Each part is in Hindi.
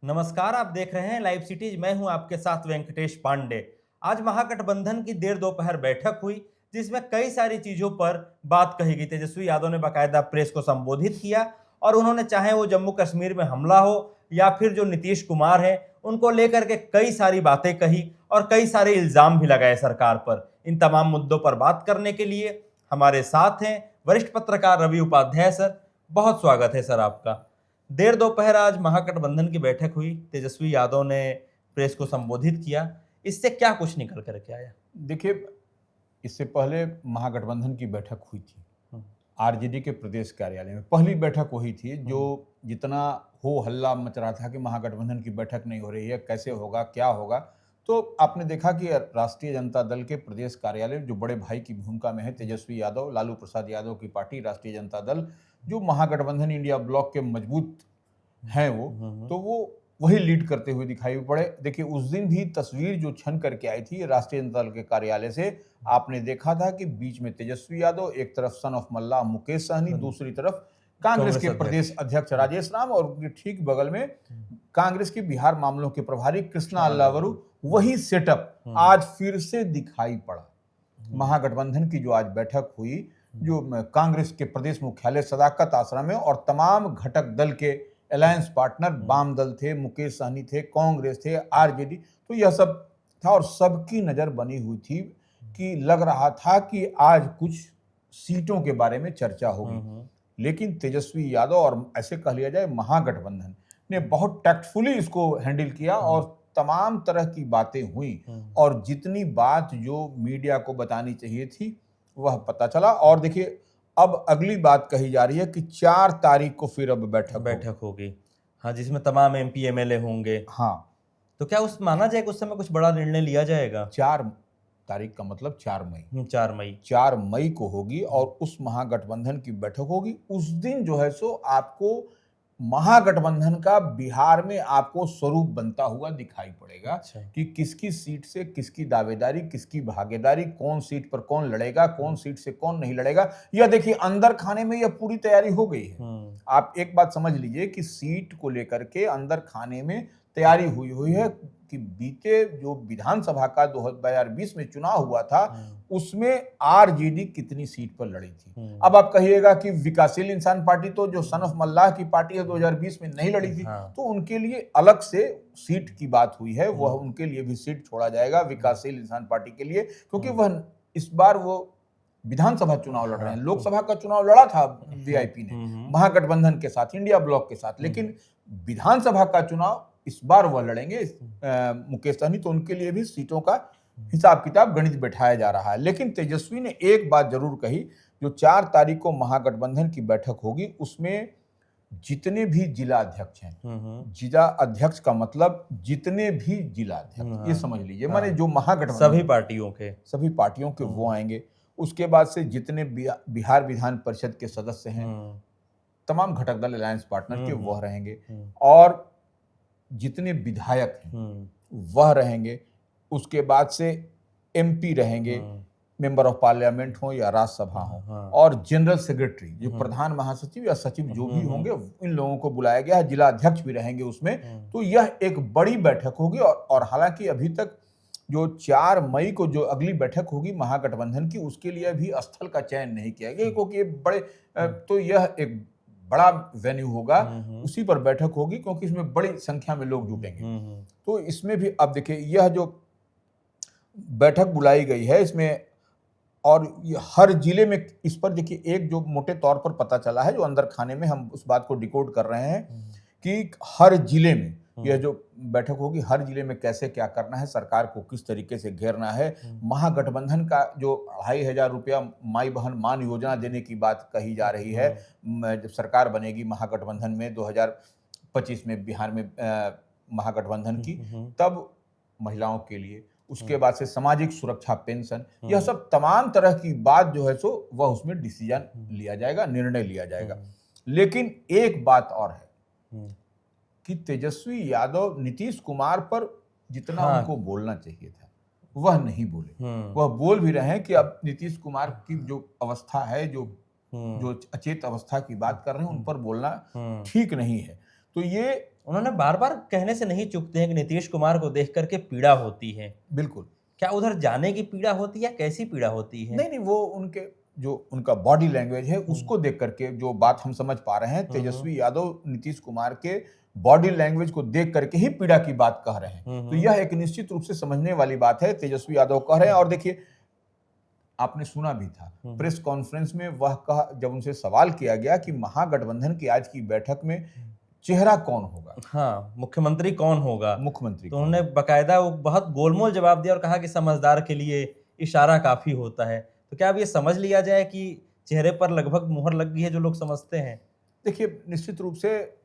नमस्कार, आप देख रहे हैं लाइव सिटीज। मैं हूं आपके साथ वेंकटेश पांडे। आज महागठबंधन की देर दोपहर बैठक हुई, जिसमें कई सारी चीजों पर बात कही गई। तेजस्वी यादव ने बाकायदा प्रेस को संबोधित किया और उन्होंने, चाहे वो जम्मू कश्मीर में हमला हो या फिर जो नीतीश कुमार है, उनको लेकर के कई सारी बातें कही और कई सारे इल्जाम भी लगाए सरकार पर। इन तमाम मुद्दों पर बात करने के लिए हमारे साथ हैं वरिष्ठ पत्रकार रवि उपाध्याय। सर, बहुत स्वागत है सर आपका। देर दोपहर आज महागठबंधन की बैठक हुई, तेजस्वी यादव ने प्रेस को संबोधित किया। इससे क्या कुछ निकल करके आया? देखिए, इससे पहले महागठबंधन की बैठक हुई थी आरजेडी के प्रदेश कार्यालय में। पहली बैठक वही थी जो जितना हो हल्ला मच रहा था कि महागठबंधन की बैठक नहीं हो रही है, कैसे होगा, क्या होगा। तो आपने देखा कि राष्ट्रीय जनता दल के प्रदेश कार्यालय, जो बड़े भाई की भूमिका में है, तेजस्वी यादव, लालू प्रसाद यादव की पार्टी राष्ट्रीय जनता दल, जो महागठबंधन इंडिया ब्लॉक के मजबूत हैं, तो वो वही लीड करते हुए दिखाई पड़े। देखिए, उस दिन भी तस्वीर जो छन करके आई थी राष्ट्रीय जनता दल के कार्यालय से, आपने देखा था कि बीच में तेजस्वी यादव, एक तरफ सन ऑफ मल्ला मुकेश सहनी, दूसरी तरफ कांग्रेस के प्रदेश अध्यक्ष राजेश राम, और उनके ठीक बगल में कांग्रेस के बिहार मामलों के प्रभारी कृष्णा अल्लावरू। वही सेटअप आज फिर से दिखाई पड़ा। महागठबंधन की जो आज बैठक हुई, जो कांग्रेस के प्रदेश मुख्यालय सदाकत आश्रम में, और तमाम घटक दल के अलायंस पार्टनर, वाम दल थे, मुकेश सहनी थे, कांग्रेस थे, आरजेडी, तो यह सब था। और सबकी नजर बनी हुई थी कि लग रहा था कि आज कुछ सीटों के बारे में चर्चा होगी। लेकिन तेजस्वी यादव, और ऐसे कह लिया जाए महागठबंधन ने बहुत टैक्टफुली इसको हैंडल किया और तमाम तरह की बातें हुई, और जितनी बात जो मीडिया को बतानी चाहिए थी वह पता चला। और देखिए, अब अगली बात कही जा रही है कि 4 तारीख को फिर अब बैठक होगी। हाँ, जिसमें तमाम एमपी एमएलए होंगे। हाँ, तो क्या उस माना जाए कि उस समय कुछ बड़ा निर्णय लिया जाएगा? 4 तारीख का मतलब 4 मई। 4 मई को होगी और उस महागठबंधन की बैठक होगी। उस दिन जो है सो आपको महागठबंधन का बिहार में आपको स्वरूप बनता हुआ दिखाई पड़ेगा। अच्छा। कि किसकी सीट से किसकी दावेदारी, किसकी भागीदारी, कौन सीट पर कौन लड़ेगा, कौन सीट से कौन नहीं लड़ेगा। यह देखिए, अंदर खाने में यह पूरी तैयारी हो गई है। आप एक बात समझ लीजिए कि सीट को लेकर के अंदर खाने में तैयारी हुई है कि बीते जो विधानसभा का 2020 में चुनाव हुआ था, उसमें आरजेडी कितनी सीट पर लड़ी थी। अब आप कहिएगा कि विकासशील इंसान पार्टी, तो जो सन ऑफ मल्लाह की पार्टी है, 2020 में नहीं लड़ी थी, तो उनके लिए अलग से सीट की बात हुई है। वह उनके लिए भी सीट छोड़ा जाएगा विकासशील इंसान पार्टी के लिए, क्योंकि वह इस बार वो विधानसभा चुनाव लड़ रहे हैं। लोकसभा का चुनाव लड़ा था वीआईपी ने महागठबंधन के साथ, इंडिया ब्लॉक के साथ, लेकिन विधानसभा का चुनाव इस बार वह लड़ेंगे मुकेश सहनी। तो उनके लिए भी सीटों का हिसाब किताब, गणित बैठाया जा रहा है। लेकिन तेजस्वी ने एक बात जरूर कही, जो 4 तारीख को महागठबंधन की बैठक होगी, उसमें जितने भी जिला अध्यक्ष हैं, जिला अध्यक्ष का मतलब जितने भी जिला अध्यक्ष, ये समझ लीजिए, माने जो महागठबंधन सभी पार्टियों के वो आएंगे। उसके बाद से जितने बिहार विधान परिषद के सदस्य हैं, तमाम घटक दल अलायंस पार्टनर के वह रहेंगे, और जितने विधायक हैं वह रहेंगे। उसके बाद से एमपी रहेंगे, मेंबर ऑफ पार्लियामेंट हो या राज्यसभा हो, और जनरल सेक्रेटरी, जो प्रधान महासचिव या सचिव जो भी होंगे, इन लोगों को बुलाया गया है। जिला अध्यक्ष भी रहेंगे उसमें। तो यह एक बड़ी बैठक होगी। और हालांकि अभी तक जो 4 मई को जो अगली बैठक होगी महागठबंधन की, उसके लिए अभी स्थल का चयन नहीं किया गया, क्योंकि बड़े तो यह एक बड़ा वेन्यू होगा, उसी पर बैठक होगी, क्योंकि इसमें बड़ी संख्या में लोग जुटेंगे। तो इसमें भी अब देखिए, यह जो बैठक बुलाई गई है इसमें, और हर जिले में इस पर देखिए, एक जो मोटे तौर पर पता चला है, जो अंदर खाने में हम उस बात को डिकोड कर रहे हैं कि हर जिले में यह जो बैठक होगी, हर जिले में कैसे क्या करना है, सरकार को किस तरीके से घेरना है। महागठबंधन का जो 2,500 रुपया माई बहन मान योजना देने की बात कही जा रही है, जब सरकार बनेगी महागठबंधन में 2025 में बिहार में महागठबंधन की, तब महिलाओं के लिए, उसके बाद से सामाजिक सुरक्षा पेंशन, यह सब तमाम तरह की बात जो है सो वह उसमें डिसीजन लिया जाएगा, निर्णय लिया जाएगा। लेकिन एक बात और है कि तेजस्वी यादव नीतीश कुमार पर जितना उनको बोलना चाहिए था वह नहीं बोले। वह बोल भी रहे हैं कि अब नीतीश कुमार की जो अवस्था है, जो अचेत अवस्था की बात कर रहे हैं, उन पर बोलना ठीक नहीं है। तो ये उन्होंने बार बार कहने से नहीं चूकते हैं कि नीतीश कुमार को देख करके पीड़ा होती है। बिल्कुल क्या उधर जाने की पीड़ा होती है या कैसी पीड़ा होती है? नहीं नहीं, वो उनके जो उनका बॉडी लैंग्वेज है उसको देख करके जो बात हम समझ पा रहे हैं, तेजस्वी यादव नीतीश कुमार के बॉडी लैंग्वेज को देख करके ही पीड़ा की बात कह रहे हैं। तो यह एक निश्चित रूप से समझने वाली बात है, तेजस्वी यादव कह रहे हैं। और देखिए, आपने सुना भी था प्रेस कॉन्फ्रेंस में, वह कहा, जब उनसे सवाल किया गया कि महागठबंधन की आज की बैठक में चेहरा कौन होगा, हाँ, मुख्यमंत्री कौन होगा, मुख्यमंत्री तो कौन उन्होंने बकायदा वो बहुत गोलमोल जवाब दिया और कहा कि समझदार के लिए इशारा काफी होता है। तो क्या अब ये समझ लिया जाए कि चेहरे पर लगभग मुहर लग गई है जो लोग समझते हैं? देखिए, निश्चित रूप से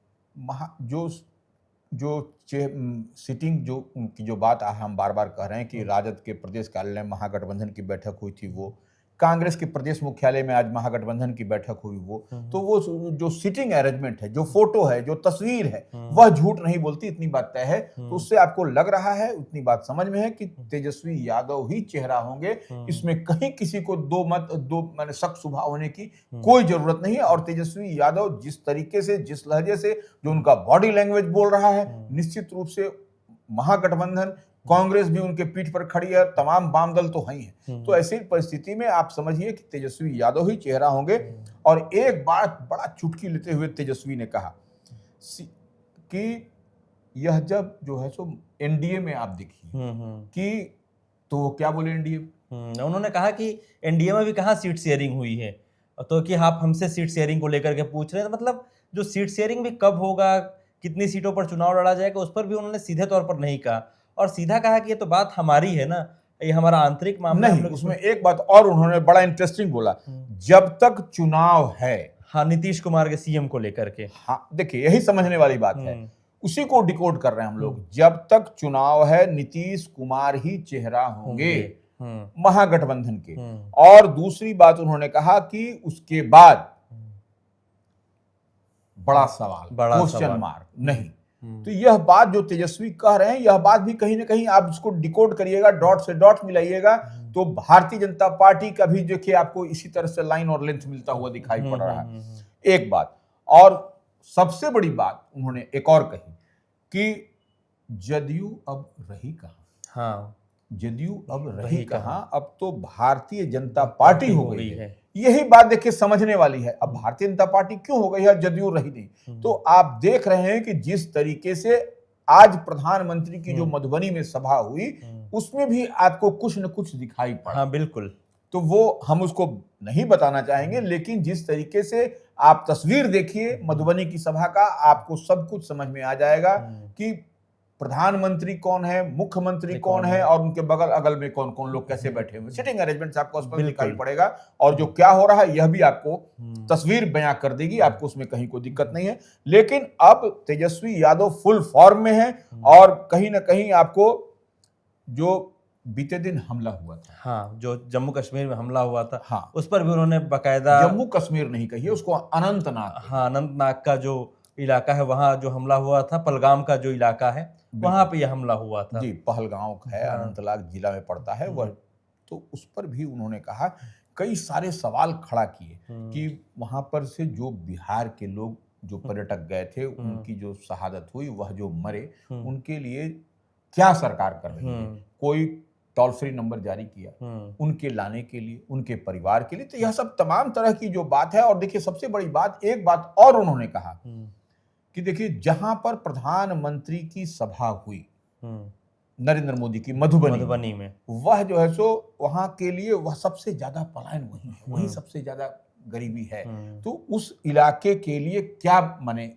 सिटिंग जो उनकी जो बात हम बार बार कह रहे हैं कि राजद के प्रदेश कार्यालय में महागठबंधन की बैठक हुई थी, वो कांग्रेस के प्रदेश मुख्यालय में आज महागठबंधन की बैठक हुई, तो वो जो सिटिंग अरेंजमेंट है, जो फोटो है, जो तस्वीर है, वह झूठ नहीं बोलती, इतनी बात तय है। तो उससे आपको लग रहा है, उतनी बात समझ में है कि तेजस्वी यादव ही चेहरा होंगे। इसमें कहीं किसी को माने शक शुबा होने की कोई जरूरत नहीं है। और तेजस्वी यादव जिस तरीके से, जिस लहजे से, जो उनका बॉडी लैंग्वेज बोल रहा है, निश्चित रूप से महागठबंधन, कांग्रेस भी उनके पीठ पर खड़ी है, तमाम वाम दल तो हैं ही। तो ऐसी परिस्थिति में आप समझिए कि तेजस्वी यादव ही चेहरा होंगे। और एक बात बड़ा चुटकी लेते हुए तेजस्वी ने कहा कि यह जब जो है सो एनडीए में आप देखिए कि, तो वो क्या बोले एनडीए, उन्होंने कहा कि एनडीए में भी कहाँ सीट शेयरिंग हुई है, तो कि आप हमसे सीट शेयरिंग को लेकर के पूछ रहे हैं। मतलब जो सीट शेयरिंग भी कब होगा, कितनी सीटों पर चुनाव लड़ा जाएगा, उस पर भी उन्होंने सीधे तौर पर नहीं कहा, और सीधा कहा कि ये तो बात हमारी है ना, ये हमारा आंतरिक मामला नहीं। उसमें एक बात और उन्होंने बड़ा इंटरेस्टिंग बोला, जब तक चुनाव है। हाँ, नीतीश कुमार के सीएम को लेकर के। हाँ, देखिए, यही समझने वाली बात है, उसी को डिकोड कर रहे हैं हम लोग। जब तक चुनाव है, नीतीश कुमार ही चेहरा होंगे महागठबंधन के। और दूसरी बात उन्होंने कहा कि उसके बाद बड़ा सवाल, क्वेश्चन मार्क नहीं। तो यह बात जो तेजस्वी कह रहे हैं, यह बात भी कहीं ना कहीं आप इसको डिकोड करिएगा, डॉट से डॉट मिलाइएगा, तो भारतीय जनता पार्टी का भी देखिए आपको इसी तरह से लाइन और लेंथ मिलता हुआ दिखाई पड़ रहा है। एक बात, और सबसे बड़ी बात उन्होंने एक और कही कि जदयू अब रही कहां। हाँ, जदयू अब रही कहां, अब तो भारतीय जनता पार्टी हो गई है। यही बात देखिए समझने वाली है। अब भारतीय जनता पार्टी क्यों हो गई है, जदयू रही नहीं। तो आप देख रहे हैं कि जिस तरीके से आज प्रधानमंत्री की जो मधुबनी में सभा हुई, उसमें भी आपको कुछ न कुछ दिखाई पड़ा। हाँ, बिल्कुल। तो वो हम उसको नहीं बताना चाहेंगे, लेकिन जिस तरीके से आप तस्वीर देखिए मधुबनी की सभा का, आपको सब कुछ समझ में आ जाएगा कि प्रधानमंत्री कौन है, मुख्यमंत्री कौन है, और उनके बगल अगल में कौन कौन लोग कैसे बैठे हुए। सिटिंग अरेंजमेंट आपको स्पष्ट दिखाई पड़ेगा, और जो क्या हो रहा है यह भी आपको तस्वीर बयां कर देगी, आपको उसमें कहीं कोई दिक्कत नहीं है। लेकिन अब तेजस्वी यादव फुल फॉर्म में है, और कहीं ना कहीं आपको जो बीते दिन हमला हुआ था, हाँ, जो जम्मू कश्मीर में हमला हुआ था, हाँ, उस पर भी उन्होंने बकायदा, जम्मू कश्मीर नहीं कहिए उसको, अनंतनाग, हाँ, अनंतनाग का जो इलाका है वहां जो हमला हुआ था, पहलगाम का जो इलाका है वहां पे यह हमला हुआ था जी। पहलगांव है, अनंतनाग जिला में पड़ता है वह। तो उस पर भी उन्होंने कहा, कई सारे सवाल खड़ा किए कि वहां पर से जो बिहार के लोग जो पर्यटक गए थे, उनकी जो शहादत हुई, वह जो मरे, उनके लिए क्या सरकार कर रही है। कोई टोल फ्री नंबर जारी किया उनके लाने के लिए, उनके परिवार के लिए। तो यह सब तमाम तरह की जो बात है। और देखिए, सबसे बड़ी बात, एक बात और उन्होंने कहा कि देखिए, जहां पर प्रधानमंत्री की सभा हुई नरेंद्र मोदी की मधुबनी में, वह जो है सो वहां के लिए वह सबसे ज्यादा पलायन वही है, वही सबसे ज्यादा गरीबी है। तो उस इलाके के लिए क्या माने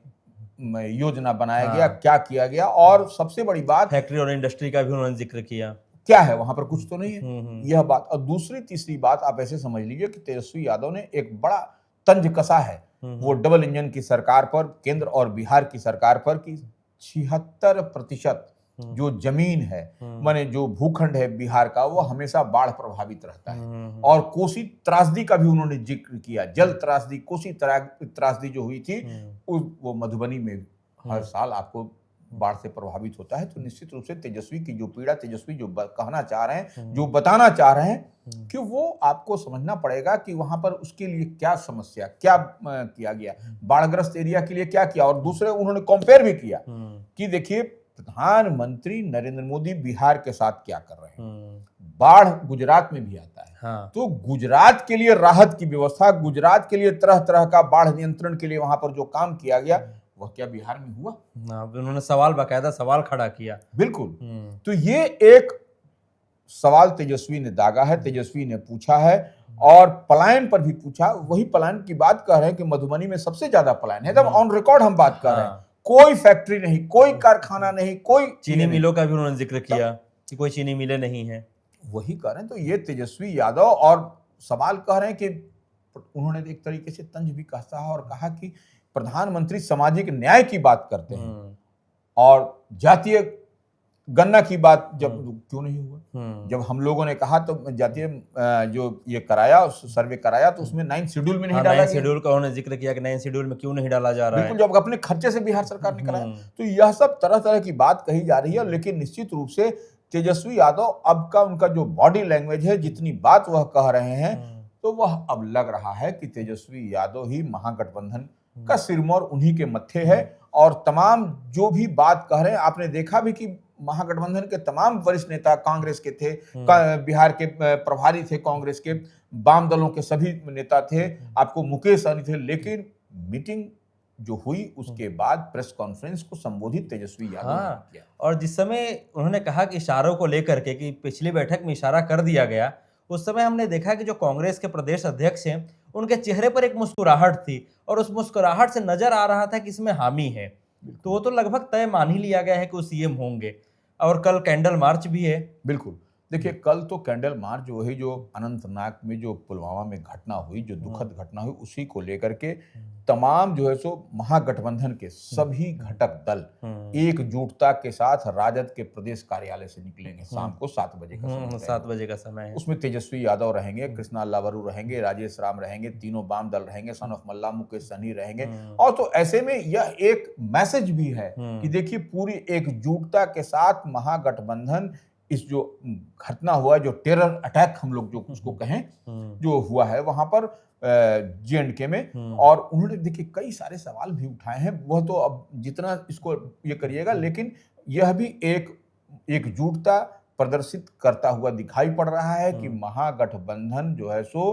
योजना बनाया गया, क्या किया गया। और सबसे बड़ी बात, फैक्ट्री और इंडस्ट्री का भी उन्होंने जिक्र किया, क्या है वहां पर, कुछ तो नहीं है, यह बात। और दूसरी तीसरी बात आप ऐसे समझ लीजिए कि तेजस्वी यादव ने एक बड़ा तंज कसा है वो डबल इंजन की सरकार पर, केंद्र और बिहार की सरकार पर, कि 76% जो जमीन है, माने जो भूखंड है बिहार का, वो हमेशा बाढ़ प्रभावित रहता है। और कोसी त्रासदी का भी उन्होंने जिक्र किया, जल त्रासदी, कोसी त्रासदी जो हुई थी, वो मधुबनी में हर साल आपको बाढ़ से प्रभावित होता है, तो निश्चित रूप से तेजस्वी की जो पीड़ा, तेजस्वी जो कहना चाह रहे हैं, जो बताना चाह रहे हैं, कि वो आपको समझना पड़ेगा कि वहां पर उसके लिए क्या समस्या, क्या किया गया, बाढ़ग्रस्त एरिया के लिए क्या किया। और दूसरे उन्होंने कंपेयर भी किया कि देखिए प्रधानमंत्री नरेंद्र मोदी बिहार के साथ क्या कर रहे हैं, बाढ़ गुजरात में भी आता है। हाँ। तो गुजरात के लिए राहत की व्यवस्था, गुजरात के लिए तरह तरह का बाढ़ नियंत्रण के लिए वहां पर जो काम किया गया, वह क्या बिहार में हुआ? उन्होंने बाकायदा सवाल खड़ा किया। बिल्कुल। तो ये एक सवाल तेजस्वी ने दागा है, तेजस्वी ने पूछा है, और पलायन पर भी पूछा। वही पलायन की बात कर रहे हैं कि मधुबनी में सबसे ज्यादा पलायन है, एकदम ऑन रिकॉर्ड हम बात कर रहे हैं। कोई फैक्ट्री नहीं, कोई कारखाना नहीं, कोई चीनी मिलों का भी उन्होंने जिक्र किया कि कोई चीनी मिलें नहीं है। वही कह रहे हैं। तो ये तेजस्वी यादव और सवाल कह रहे हैं कि उन्होंने एक तरीके से तंज भी कसा है और कहा कि प्रधानमंत्री सामाजिक न्याय की बात करते हैं और जातीय गणना की बात जब क्यों नहीं हुआ? जब हम लोगों ने कहा तो जातीय जो ये कराया, सर्वे कराया, तो उसमें 9 शेड्यूल में नहीं डाला गया। 9 शेड्यूल का उन्होंने जिक्र किया कि 9 शेड्यूल में क्यों नहीं डाला जा रहा है। बिल्कुल, जब अपने खर्चे से बिहार सरकार ने कराया। तो यह सब तरह तरह की बात कही जा रही है, लेकिन निश्चित रूप से तेजस्वी यादव अब का उनका जो बॉडी लैंग्वेज है, जितनी बात वह कह रहे हैं, तो वह अब लग रहा है कि तेजस्वी यादव ही महागठबंधन का सिरमौर उन्हीं के मत्थे है। और तमाम जो भी बात कह रहे हैं, आपने देखा भी कि महागठबंधन के तमाम वरिष्ठ नेता कांग्रेस के थे, बिहार के प्रभारी थे कांग्रेस के, वाम दलों के सभी नेता थे, आपको मुकेश सहनी थे, लेकिन मीटिंग जो हुई उसके बाद प्रेस कॉन्फ्रेंस को संबोधित तेजस्वी यादव ने किया। और जिस समय उन्होंने कहा कि इशारों को लेकर के कि पिछली बैठक में इशारा कर दिया गया, उस समय हमने देखा कि जो कांग्रेस के प्रदेश अध्यक्ष हैं, उनके चेहरे पर एक मुस्कुराहट थी और उस मुस्कुराहट से नजर आ रहा था कि इसमें हामी है। तो वो तो लगभग तय मान ही लिया गया है कि वो सीएम होंगे। और कल कैंडल मार्च भी है। बिल्कुल, देखिए कल तो कैंडल मार्च वही जो अनंतनाग में जो पुलवामा में घटना हुई, जो दुखद घटना हुई, उसी को लेकर के तमाम जो है सो महागठबंधन के सभी घटक दल एकजुटता के साथ राजद के प्रदेश कार्यालय से निकलेंगे। शाम को 7 बजे का समय, 7 बजे का समय है। उसमें तेजस्वी यादव रहेंगे, कृष्णा लावरू रहेंगे, राजेश राम रहेंगे, तीनों वाम दल रहेंगे, सन ऑफ मल्ला, मुकेश सहनी रहेंगे। और तो ऐसे में यह एक मैसेज भी है कि देखिए पूरी एकजुटता के साथ महागठबंधन इस जो घटना हुआ, जो टेरर अटैक हम लोग जो उसको कहें, जो हुआ है वहां पर J&K में, और उन्होंने देखिए कई सारे सवाल भी उठाए हैं। वह तो अब जितना इसको ये करिएगा, लेकिन यह भी एक एकजुटता प्रदर्शित करता हुआ दिखाई पड़ रहा है कि महागठबंधन जो है सो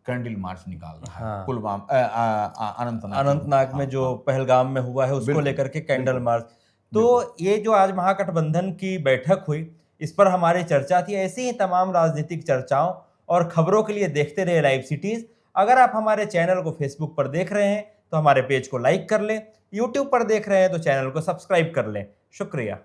कैंडल मार्च निकाल रहा है। पुलवामा अनंतनाग में जो पहलगाम में हुआ है उसको लेकर के कैंडल मार्च। तो ये जो आज महागठबंधन की बैठक हुई, इस पर हमारी चर्चा थी। ऐसी ही तमाम राजनीतिक चर्चाओं और खबरों के लिए देखते रहे लाइव सिटीज। अगर आप हमारे चैनल को फेसबुक पर देख रहे हैं तो हमारे पेज को लाइक कर लें, यूट्यूब पर देख रहे हैं तो चैनल को सब्सक्राइब कर लें। शुक्रिया।